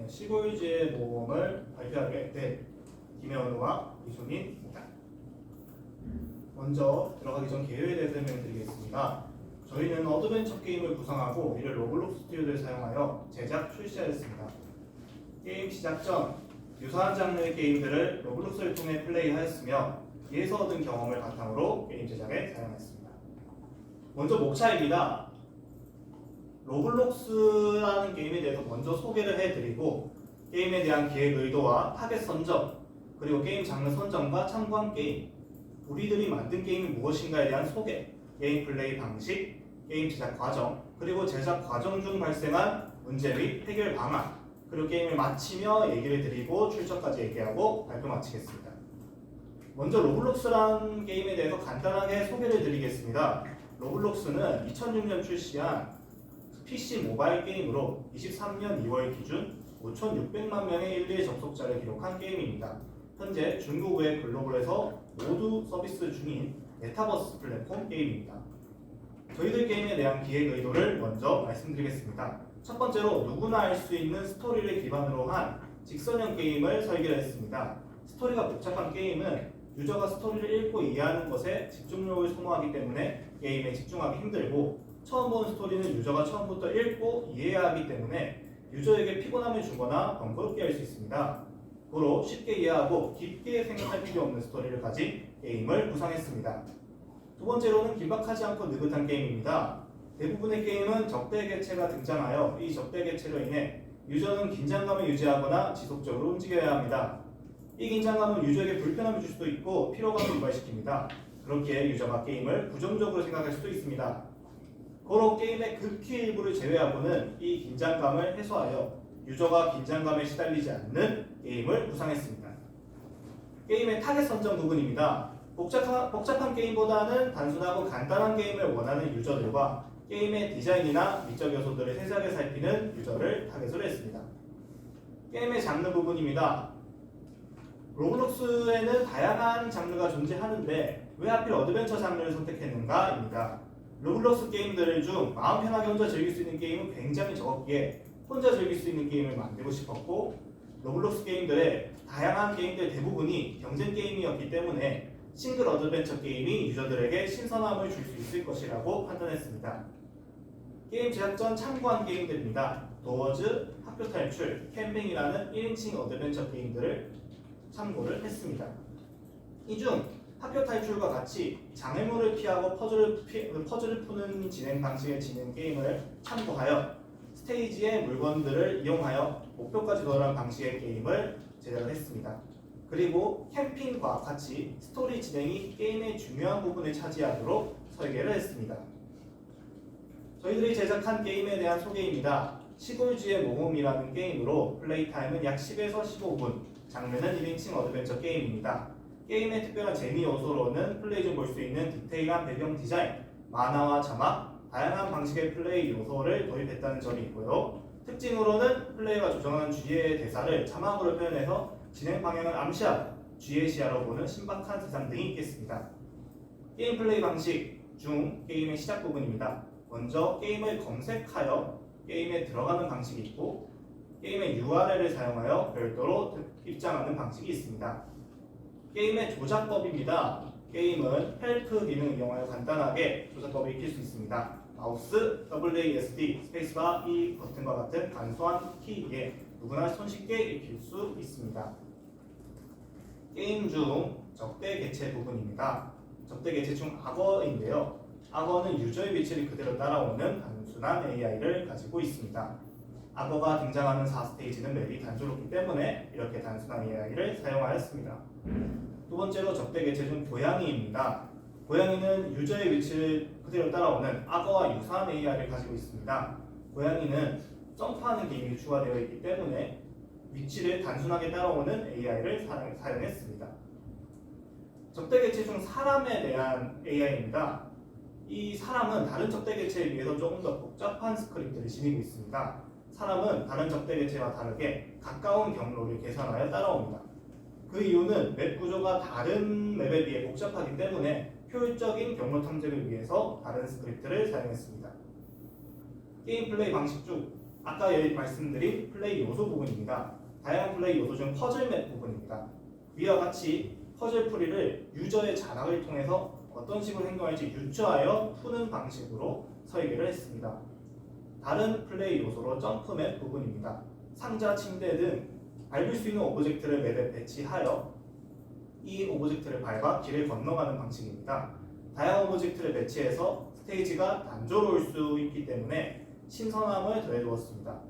시골지의 모험을 발표하게 된 김혜원우와 이소민입니다. 먼저 들어가기 전 개요에 대해 설명드리겠습니다. 저희는 어드벤처 게임을 구성하고 이를 로블록스 스튜디오를 사용하여 제작, 출시하였습니다. 게임 시작 전 유사한 장르의 게임들을 로블록스를 통해 플레이하였으며 이에서 얻은 경험을 바탕으로 게임 제작에 사용했습니다. 먼저 목차입니다. 로블록스라는 게임에 대해서 먼저 소개를 해드리고 게임에 대한 기획 의도와 타겟 선정, 그리고 게임 장르 선정과 참고한 게임, 우리들이 만든 게임이 무엇인가에 대한 소개, 게임 플레이 방식, 게임 제작 과정, 그리고 제작 과정 중 발생한 문제 및 해결 방안, 그리고 게임을 마치며 얘기를 드리고 출처까지 얘기하고 발표 마치겠습니다. 먼저 로블록스라는 게임에 대해서 간단하게 소개를 드리겠습니다. 로블록스는 2006년 출시한 PC 모바일 게임으로 23년 2월 기준 5,600만 명의 일일 접속자를 기록한 게임입니다. 현재 중국 외 글로벌에서 모두 서비스 중인 메타버스 플랫폼 게임입니다. 저희들 게임에 대한 기획 의도를 먼저 말씀드리겠습니다. 첫 번째로 누구나 알 수 있는 스토리를 기반으로 한 직선형 게임을 설계했습니다. 스토리가 복잡한 게임은 유저가 스토리를 읽고 이해하는 것에 집중력을 소모하기 때문에 게임에 집중하기 힘들고, 처음 본 스토리는 유저가 처음부터 읽고 이해해야 하기 때문에 유저에게 피곤함을 주거나 번거롭게 할 수 있습니다. 고로 쉽게 이해하고 깊게 생각할 필요 없는 스토리를 가진 게임을 구상했습니다. 두 번째로는 긴박하지 않고 느긋한 게임입니다. 대부분의 게임은 적대 개체가 등장하여 이 적대 개체로 인해 유저는 긴장감을 유지하거나 지속적으로 움직여야 합니다. 이 긴장감은 유저에게 불편함을 줄 수도 있고 피로감을 유발시킵니다. 그렇기에 유저가 게임을 부정적으로 생각할 수도 있습니다. 고로 게임의 극히 일부를 제외하고는 이 긴장감을 해소하여 유저가 긴장감에 시달리지 않는 게임을 구상했습니다. 게임의 타겟 선정 부분입니다. 복잡한 게임보다는 단순하고 간단한 게임을 원하는 유저들과 게임의 디자인이나 미적 요소들을 세세하게 살피는 유저를 타겟으로 했습니다. 게임의 장르 부분입니다. 로블록스에는 다양한 장르가 존재하는데 왜 하필 어드벤처 장르를 선택했는가입니다. 로블록스 게임들 중 마음 편하게 혼자 즐길 수 있는 게임은 굉장히 적었기에 혼자 즐길 수 있는 게임을 만들고 싶었고, 로블록스 게임들의 다양한 게임들 대부분이 경쟁 게임이었기 때문에 싱글 어드벤처 게임이 유저들에게 신선함을 줄 수 있을 것이라고 판단했습니다. 게임 제작 전 참고한 게임들입니다. 도어즈, 학교 탈출, 캠핑이라는 1인칭 어드벤처 게임들을 참고를 했습니다. 이 중 학교 탈출과 같이 장애물을 피하고 퍼즐을 푸는 진행 방식의 진행 게임을 참고하여 스테이지의 물건들을 이용하여 목표까지 도달하는 방식의 게임을 제작을 했습니다. 그리고 캠핑과 같이 스토리 진행이 게임의 중요한 부분을 차지하도록 설계를 했습니다. 저희들이 제작한 게임에 대한 소개입니다. 시골지의 모험이라는 게임으로 플레이 타임은 약 10에서 15분, 장르는 1인칭 어드벤처 게임입니다. 게임의 특별한 재미 요소로는 플레이 중 볼 수 있는 디테일한 배경 디자인, 만화와 자막, 다양한 방식의 플레이 요소를 도입했다는 점이 있고요. 특징으로는 플레이어가 조정하는 주위의 대사를 자막으로 표현해서 진행 방향을 암시하고 주위의 시야로 보는 신박한 세상 등이 있겠습니다. 게임 플레이 방식 중 게임의 시작 부분입니다. 먼저 게임을 검색하여 게임에 들어가는 방식이 있고, 게임의 URL을 사용하여 별도로 입장하는 방식이 있습니다. 게임의 조작법입니다. 게임은 헬프 기능을 이용하여 간단하게 조작법을 익힐 수 있습니다. 마우스, WASD, 스페이스바, E 버튼과 같은 간소한 키에 누구나 손쉽게 익힐 수 있습니다. 게임 중 적대 개체 부분입니다. 적대 개체 중 악어인데요. 악어는 유저의 위치를 그대로 따라오는 단순한 AI를 가지고 있습니다. 악어가 등장하는 4스테이지는 맵이 단조롭기 때문에 이렇게 단순한 AI를 사용하였습니다. 두 번째로 적대 개체 중 고양이입니다. 고양이는 유저의 위치를 그대로 따라오는 악어와 유사한 AI를 가지고 있습니다. 고양이는 점프하는 기능이 추가되어 있기 때문에 위치를 단순하게 따라오는 AI를 사용했습니다. 적대 개체 중 사람에 대한 AI입니다. 이 사람은 다른 적대 개체에 비해서 조금 더 복잡한 스크립트를 지니고 있습니다. 사람은 다른 적대 개체와 다르게 가까운 경로를 계산하여 따라옵니다. 그 이유는 맵 구조가 다른 맵에 비해 복잡하기 때문에 효율적인 경로 탐색을 위해서 다른 스크립트를 사용했습니다. 게임 플레이 방식 중 아까 말씀드린 플레이 요소 부분입니다. 다양한 플레이 요소 중 퍼즐 맵 부분입니다. 위와 같이 퍼즐 풀이를 유저의 자각을 통해서 어떤 식으로 행동할지 유추하여 푸는 방식으로 설계를 했습니다. 다른 플레이 요소로 점프 맵 부분입니다. 상자, 침대 등 밟을 수 있는 오브젝트를 맵에 배치하여 이 오브젝트를 밟아 길을 건너가는 방식입니다. 다양한 오브젝트를 배치해서 스테이지가 단조로울 수 있기 때문에 신선함을 더해주었습니다.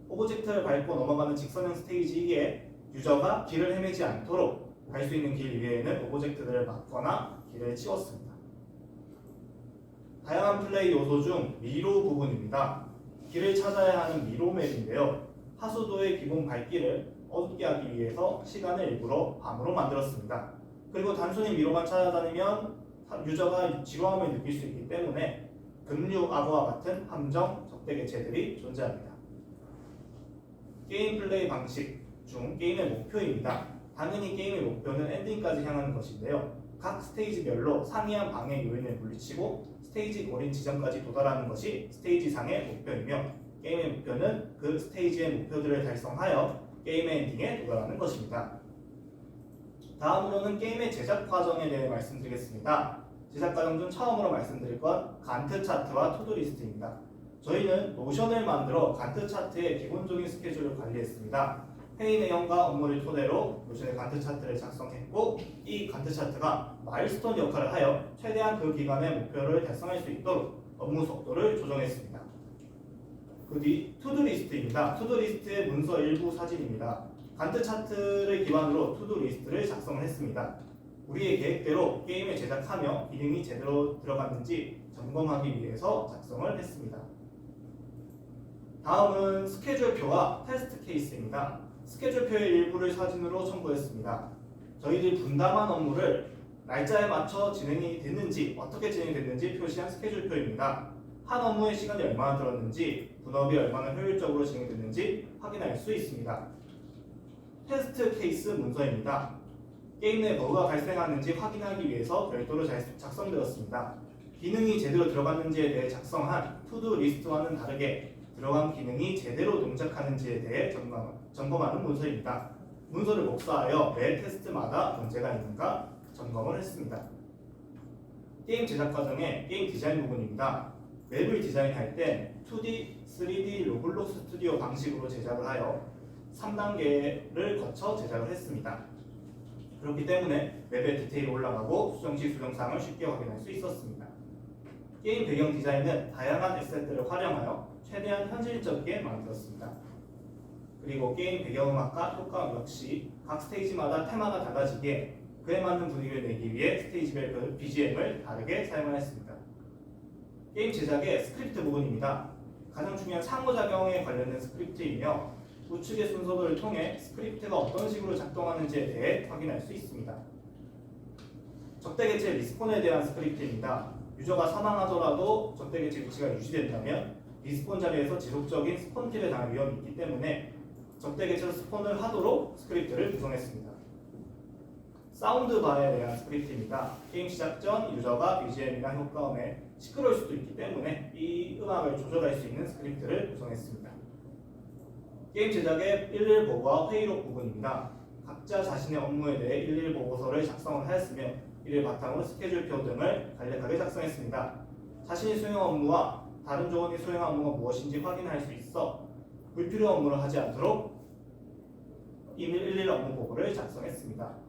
오브젝트를 밟고 넘어가는 직선형 스테이지이기에 유저가 길을 헤매지 않도록 갈 수 있는 길 위에는 오브젝트들을 막거나 길을 치웠습니다. 다양한 플레이 요소 중 미로 부분입니다. 길을 찾아야 하는 미로 맵인데요. 하수도의 기본 발길을 어둡게 하기 위해서 시간을 일부러 밤으로 만들었습니다. 그리고 단순히 미로만 찾아다니면 유저가 지루함을 느낄 수 있기 때문에 급류 악어와 같은 함정, 적대 개체들이 존재합니다. 게임 플레이 방식 중 게임의 목표입니다. 당연히 게임의 목표는 엔딩까지 향하는 것인데요. 각 스테이지별로 상이한 방해 요인을 물리치고 스테이지 고린 지점까지 도달하는 것이 스테이지상의 목표이며 게임의 목표는 그 스테이지의 목표들을 달성하여 게임의 엔딩에 도달하는 것입니다. 다음으로는 게임의 제작 과정에 대해 말씀드리겠습니다. 제작 과정 중 처음으로 말씀드릴 건 간트 차트와 투두리스트입니다. 저희는 노션을 만들어 간트 차트의 기본적인 스케줄을 관리했습니다. 회의 내용과 업무를 토대로 노션의 간트 차트를 작성했고 이 간트 차트가 마일스톤 역할을 하여 최대한 그 기간의 목표를 달성할 수 있도록 업무 속도를 조정했습니다. 그 뒤 투두리스트입니다. 투두리스트의 문서 일부 사진입니다. 간트 차트를 기반으로 투두리스트를 작성을 했습니다. 우리의 계획대로 게임을 제작하며 기능이 제대로 들어갔는지 점검하기 위해서 작성을 했습니다. 다음은 스케줄표와 테스트 케이스입니다. 스케줄표의 일부를 사진으로 첨부했습니다. 저희들이 분담한 업무를 날짜에 맞춰 진행이 됐는지 어떻게 진행이 됐는지 표시한 스케줄표입니다. 한 업무의 시간이 얼마나 들었는지 분업이 얼마나 효율적으로 진행됐는지 확인할 수 있습니다. 테스트 케이스 문서입니다. 게임 내 버그가 발생하는지 확인하기 위해서 별도로 작성되었습니다. 기능이 제대로 들어갔는지에 대해 작성한 투두 리스트와는 다르게 들어간 기능이 제대로 동작하는지에 대해 점검하는 문서입니다. 문서를 복사하여 매 테스트마다 문제가 있는가 점검을 했습니다. 게임 제작 과정의 게임 디자인 부분입니다. 맵을 디자인할 때 2D, 3D 로블록스 스튜디오 방식으로 제작을 하여 3단계를 거쳐 제작을 했습니다. 그렇기 때문에 맵의 디테일이 올라가고 수정 시 수정사항을 쉽게 확인할 수 있었습니다. 게임 배경 디자인은 다양한 에셋들을 활용하여 최대한 현실적이게 만들었습니다. 그리고 게임 배경음악과 효과음 역시 각 스테이지마다 테마가 달라지기에 그에 맞는 분위기를 내기 위해 스테이지별 BGM을 다르게 사용했습니다. 게임 제작의 스크립트 부분입니다. 가장 중요한 상호작용에 관련된 스크립트이며 우측의 순서들을 통해 스크립트가 어떤 식으로 작동하는지에 대해 확인할 수 있습니다. 적대개체 리스폰에 대한 스크립트입니다. 유저가 사망하더라도 적대개체 위치가 유지된다면 리스폰 자리에서 지속적인 스폰킬을 당할 위험이 있기 때문에 적대개체로 스폰을 하도록 스크립트를 구성했습니다. 사운드바에 대한 스크립트입니다. 게임 시작 전 유저가 BGM이나 효과음에 시끄러울 수도 있기 때문에 이 음악을 조절할 수 있는 스크립트를 구성했습니다. 게임 제작의 일일 보고와 회의록 부분입니다. 각자 자신의 업무에 대해 일일 보고서를 작성을 하였으며 이를 바탕으로 스케줄표 등을 간략하게 작성했습니다. 자신이 수행한 업무와 다른 조원이 수행한 업무가 무엇인지 확인할 수 있어 불필요한 업무를 하지 않도록 일일 업무 보고를 작성했습니다.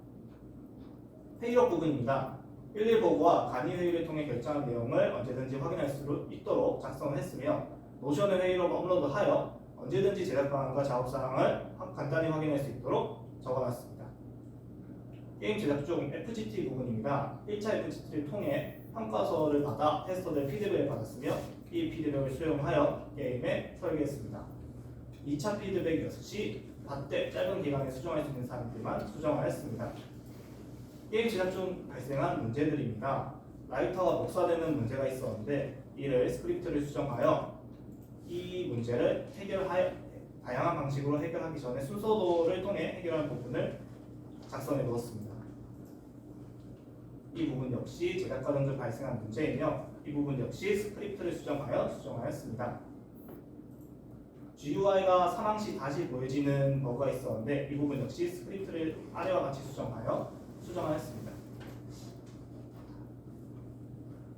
회의록 부분입니다. 일일 보고와 간이 회의를 통해 결정한 내용을 언제든지 확인할 수 있도록 작성을 했으며 노션의 회의록 업로드하여 언제든지 제작 방안과 작업 사항을 간단히 확인할 수 있도록 적어놨습니다. 게임 제작 중 FGT 부분입니다. 1차 FGT를 통해 평가서를 받아 테스터들 피드백을 받았으며 이 피드백을 수용하여 게임에 설계했습니다. 2차 피드백 역시 받되 짧은 기간에 수정할 수 있는 사항들만 수정하였습니다. 게임 제작 중 발생한 문제들입니다. 라이터가 복사되는 문제가 있었는데 이를 스크립트를 수정하여 이 문제를 다양한 방식으로 해결하기 전에 순서도를 통해 해결하는 부분을 작성해 두었습니다. 이 부분 역시 제작 과정 중 발생한 문제이며 이 부분 역시 스크립트를 수정하였습니다. GUI가 사망 시 다시 보여지는 버그가 있었는데 이 부분 역시 스크립트를 아래와 같이 수정하였습니다.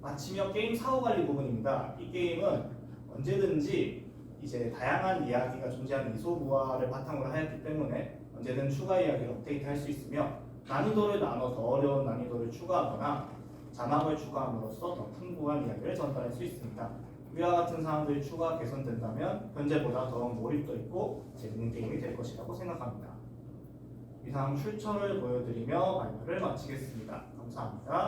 마치며 게임 사후 관리 부분입니다. 이 게임은 언제든지 이제 다양한 이야기가 존재하는 이소부화를 바탕으로 하였기 때문에 언제든 추가 이야기를 업데이트할 수 있으며 난이도를 나눠서 어려운 난이도를 추가하거나 자막을 추가함으로써 더 풍부한 이야기를 전달할 수 있습니다. 위와 같은 사항들이 추가 개선된다면 현재보다 더 몰입도 있고 재밌는 게임이 될 것이라고 생각합니다. 이상 출처를 보여드리며 발표를 마치겠습니다. 감사합니다.